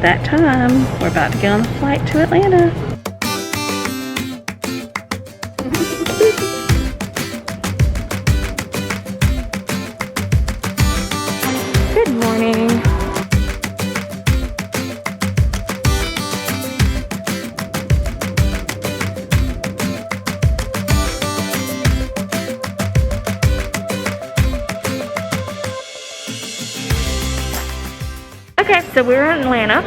that time. We're about to get on a flight to Atlanta. Good morning. Okay, so we're in Atlanta.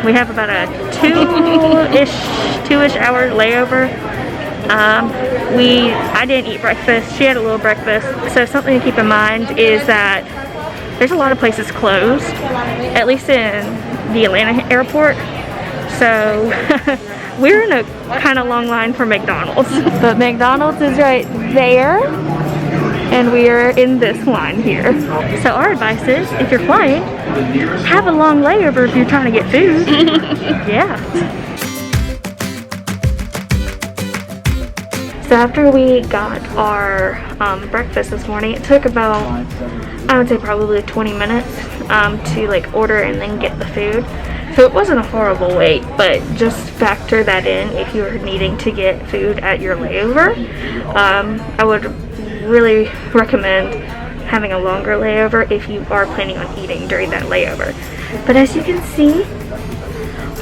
We have about a two-ish hour layover. I didn't eat breakfast. She had a little breakfast. So something to keep in mind is that there's a lot of places closed, at least in the Atlanta airport. So we're in a kind of long line for McDonald's. But McDonald's is right there. And we are in this line here. So our advice is, if you're flying, have a long layover if you're trying to get food. Yeah. So after we got our breakfast this morning, it took about, I would say probably 20 minutes to like order and then get the food. So it wasn't a horrible wait, but just factor that in if you're needing to get food at your layover. I would really recommend having a longer layover if you are planning on eating during that layover. But as you can see,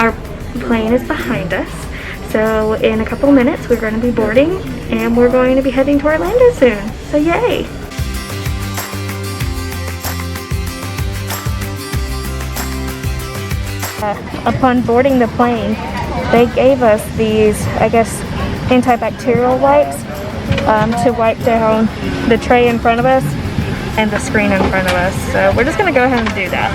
our plane is behind us. So in a couple minutes we're going to be boarding and we're going to be heading to Orlando soon. So yay! Upon boarding the plane, they gave us these, I guess, antibacterial wipes to wipe down the tray in front of us and the screen in front of us. So we're just going to go ahead and do that.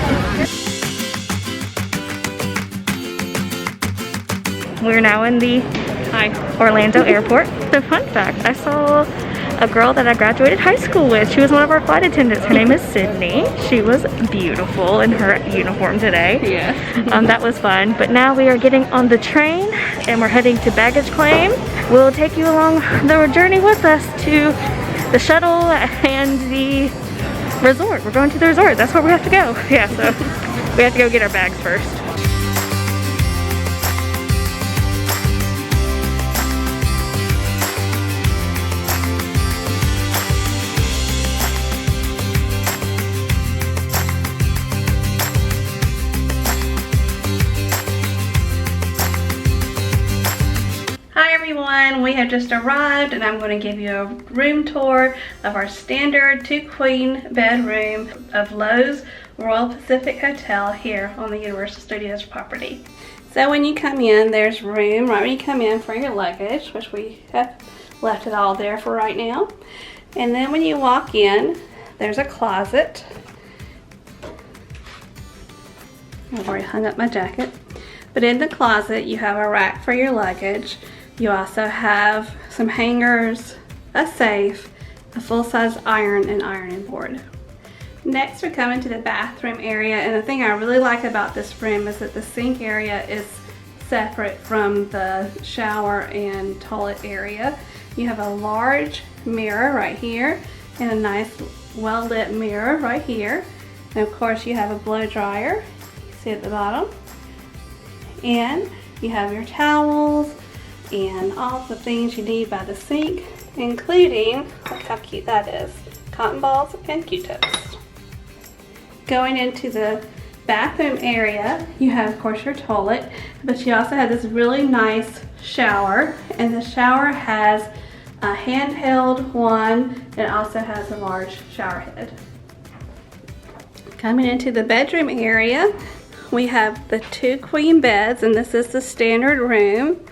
We're now in the Orlando airport. So fun fact, I saw a girl that I graduated high school with. She was one of our flight attendants. Her name is Sydney. She was beautiful in her uniform today. Yeah. That was fun. But now we are getting on the train and we're heading to baggage claim. We'll take you along the journey with us to the shuttle and the resort. We're going to the resort. That's where we have to go. Yeah, so we have to go get our bags first. We have just arrived and I'm going to give you a room tour of our standard 2-queen bedroom of Loews Royal Pacific Hotel here on the Universal Studios property. So when you come in, there's room right when you come in for your luggage, which we have left it all there for right now. And then when you walk in, there's a closet. I've already hung up my jacket. But in the closet, you have a rack for your luggage. You also have some hangers, a safe, a full-size iron, and ironing board. Next, we come into the bathroom area, and the thing I really like about this room is that the sink area is separate from the shower and toilet area. You have a large mirror right here, and a nice well-lit mirror right here. And of course, you have a blow dryer, you see at the bottom. And you have your towels, and all the things you need by the sink, including, look how cute that is, cotton balls and Q-tips. Going into the bathroom area, you have of course your toilet, but you also have this really nice shower, and the shower has a handheld one and also has a large shower head. Coming into the bedroom area, we have the 2-queen beds, and this is the standard room.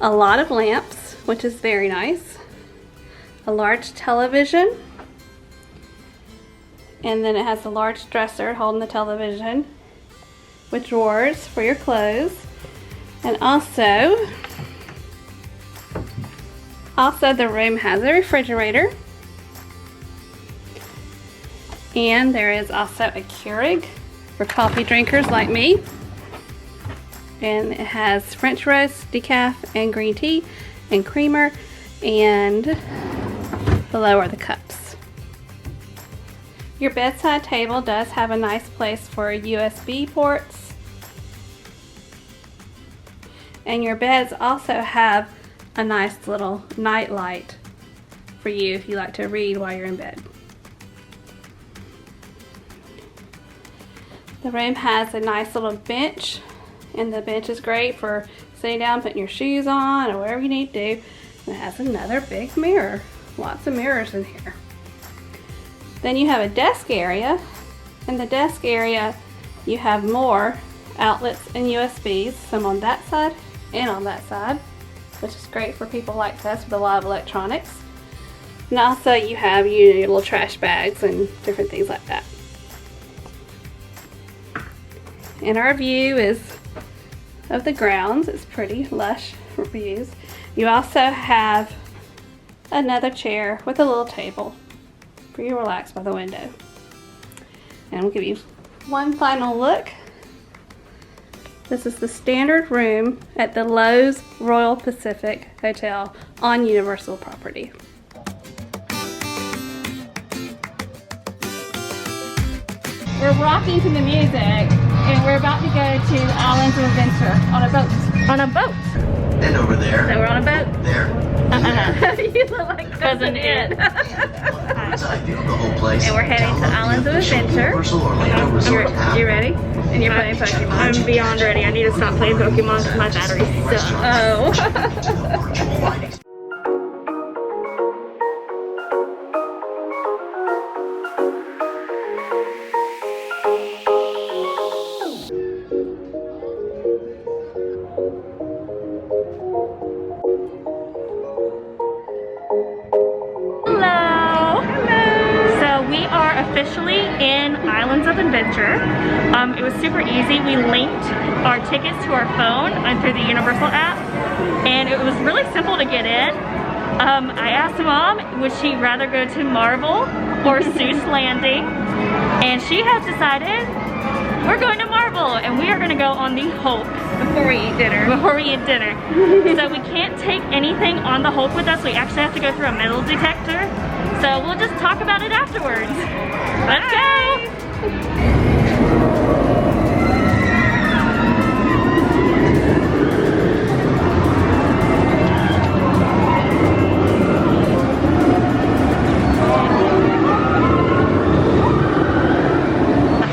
A lot of lamps, which is very nice. A large television. And then it has a large dresser holding the television with drawers for your clothes. And also the room has a refrigerator. And there is also a Keurig for coffee drinkers like me. And it has French roast, decaf, and green tea, and creamer, and below are the cups. Your bedside table does have a nice place for USB ports And your beds also have a nice little night light for you if you like to read while you're in bed. The room has a nice little bench, and the bench is great for sitting down, putting your shoes on, or whatever you need to do. It has another big mirror. Lots of mirrors in here. Then you have a desk area. In the desk area, you have more outlets and USBs, some on that side and on that side, which is great for people like us with a lot of electronics. And also you have your little trash bags and different things like that. And our view is of the grounds. It's pretty lush views. You also have another chair with a little table for you to relax by the window. And we'll give you one final look. This is the standard room at the Loews Royal Pacific Hotel on Universal property. We're rocking to the music, and we're about to go to Islands of Adventure on a boat. On a boat. And over there. So we're on a boat? There. You look like Cousin Ed. Inside view of the whole place. And we're heading to Islands of Adventure. Universal Orlando Resort app. You ready? And you're playing Pokemon. I'm beyond ready. I need to stop playing Pokemon because my battery sucks. Oh. To the virtual lighting. Officially in Islands of Adventure. It was super easy. We linked our tickets to our phone and through the Universal app, and it was really simple to get in. I asked Mom, would she rather go to Marvel or Seuss Landing, and she has decided we're going to Marvel, and we are going to go on the Hulk Before we eat dinner. Before we eat dinner. So we can't take anything on the Hulk with us. We actually have to go through a metal detector. So we'll just talk about it afterwards. Let's go!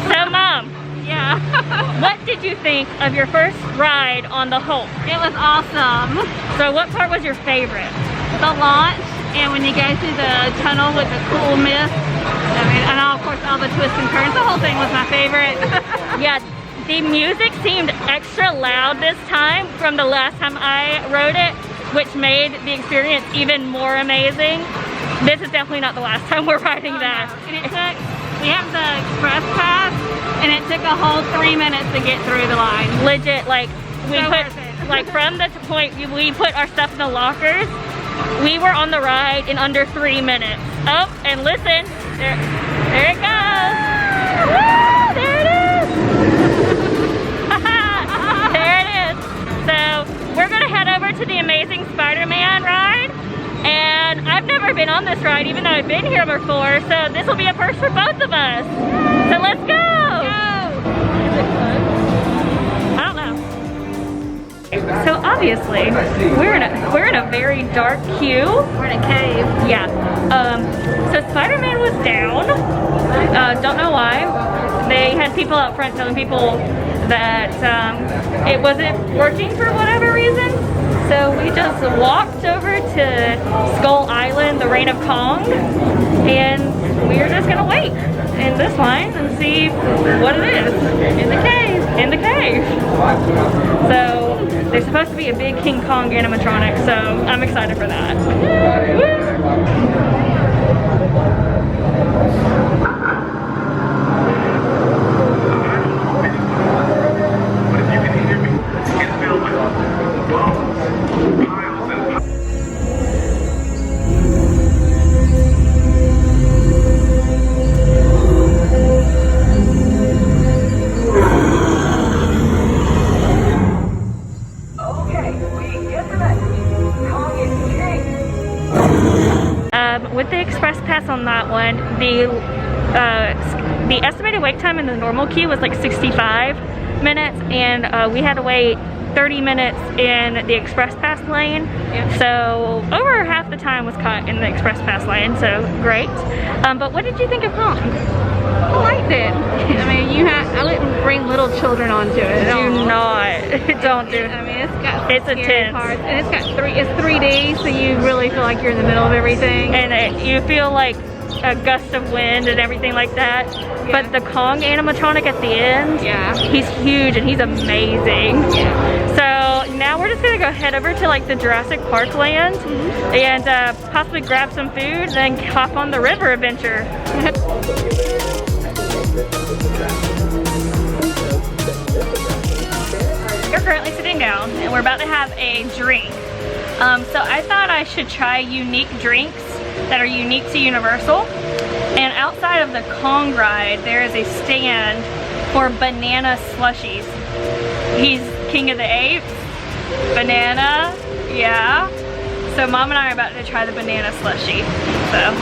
So Mom, Yeah. what did you think of your first ride on the Hulk? It was awesome. So what part was your favorite? The launch, and when you go through the tunnel with the cool mist, and of course all the twists and turns, the whole thing was my favorite. Yeah, the music seemed extra loud this time from the last time I rode it, which made the experience even more amazing. This is definitely not the last time we're riding that. And it took, we have the express pass, and it took a whole 3 minutes to get through the line. Legit, like we So put, worth it. like from the point we put our stuff in the lockers, we were on the ride in under 3 minutes. Oh, and listen, there it goes. Woo, there it is. There it is. So we're gonna head over to the Amazing Spider-Man ride. And I've never been on this ride, even though I've been here before. So this will be a first for both of us. So let's go. I don't know. So obviously, we're in a very dark queue. We're in a cave. Yeah. So Spider-Man was down. Don't know why. They had people out front telling people that it wasn't working for whatever reason. So we just walked over to Skull Island, the Reign of Kong, and we're just gonna wait in this line and see what it is in the cave. In the cave. So there's supposed to be a big King Kong animatronic, so I'm excited for that. Woo! With the express pass on that one, the estimated wait time in the normal queue was like 65 minutes, and we had to wait 30 minutes in the express pass lane. Yeah. So over half the time was caught in the express pass lane, so great. But what did you think of Kong? I liked it. I mean, I wouldn't bring little children onto it. Do not. Don't do. I mean, it's got It's scary intense. parts, and it's 3D, so you really feel like you're in the middle of everything. And you feel like a gust of wind and everything like that. Yeah. But the Kong animatronic at the end, Yeah. he's huge and he's amazing. Yeah. So now we're just gonna go head over to like the Jurassic Park land and possibly grab some food and then hop on the river adventure. We're currently sitting down and we're about to have a drink. So I thought I should try unique drinks that are unique to Universal. And outside of the Kong ride, there is a stand for banana slushies. He's king of the apes. Banana, yeah. So Mom and I are about to try the banana slushie. So,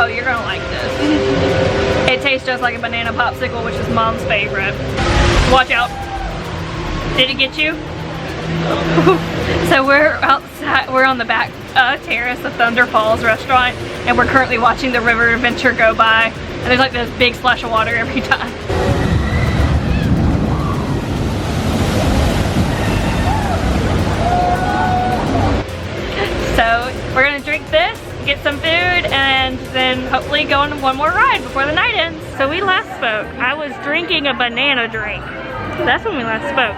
oh, you're gonna like this. It tastes just like a banana popsicle, which is Mom's favorite. Watch out. Did it get you? So we're outside, we're on the back terrace of Thunder Falls restaurant, and we're currently watching the river adventure go by. And there's like this big splash of water every time. So we're gonna drink this, get some food, and then hopefully go on one more ride before the night ends. So we last spoke, I was drinking a banana drink. That's when we last spoke.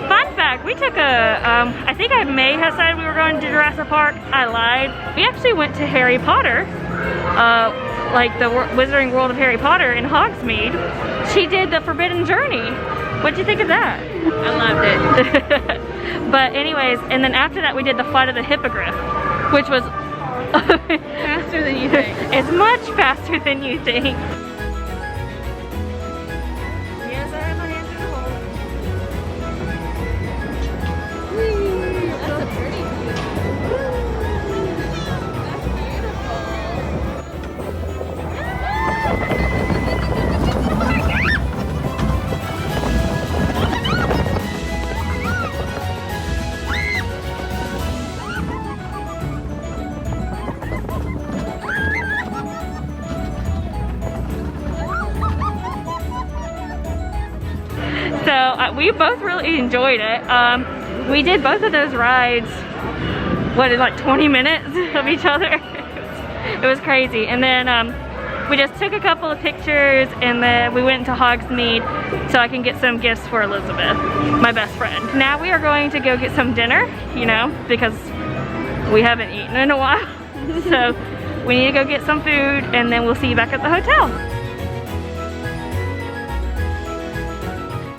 Fun fact, we took I think I may have said we were going to Jurassic Park. I lied. We actually went to Harry Potter, like the Wizarding World of Harry Potter in Hogsmeade. She did the Forbidden Journey. What'd you think of that? I loved it. But anyways, and then after that we did the Flight of the Hippogriff, which was Faster than you think. it's much faster than you think. Yes, I have my hands in the hole. That's a pretty view. So we both really enjoyed it. We did both of those rides, what, in like 20 minutes of each other? It was crazy. And then we just took a couple of pictures and then we went into Hogsmeade so I can get some gifts for Elizabeth, my best friend. Now we are going to go get some dinner, you know, because we haven't eaten in a while. So we need to go get some food and then we'll see you back at the hotel.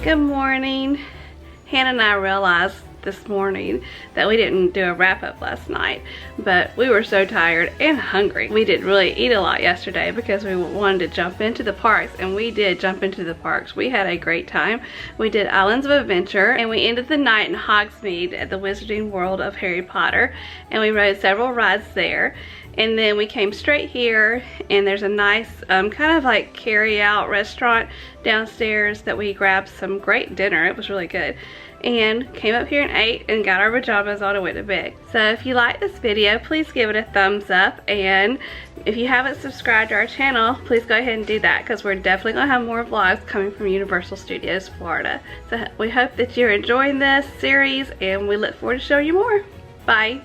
Good morning. Hannah and I realized this morning that we didn't do a wrap-up last night, but we were so tired and hungry. We didn't really eat a lot yesterday because we wanted to jump into the parks, and we did jump into the parks. We had a great time. We did Islands of Adventure, and we ended the night in Hogsmeade at the Wizarding World of Harry Potter, and we rode several rides there. And then we came straight here, and there's a nice kind of like carry-out restaurant downstairs that we grabbed some great dinner. It was really good. And came up here and ate and got our pajamas on and went to bed. So if you like this video, please give it a thumbs up. And if you haven't subscribed to our channel, please go ahead and do that, because we're definitely going to have more vlogs coming from Universal Studios Florida. So we hope that you're enjoying this series, and we look forward to showing you more. Bye.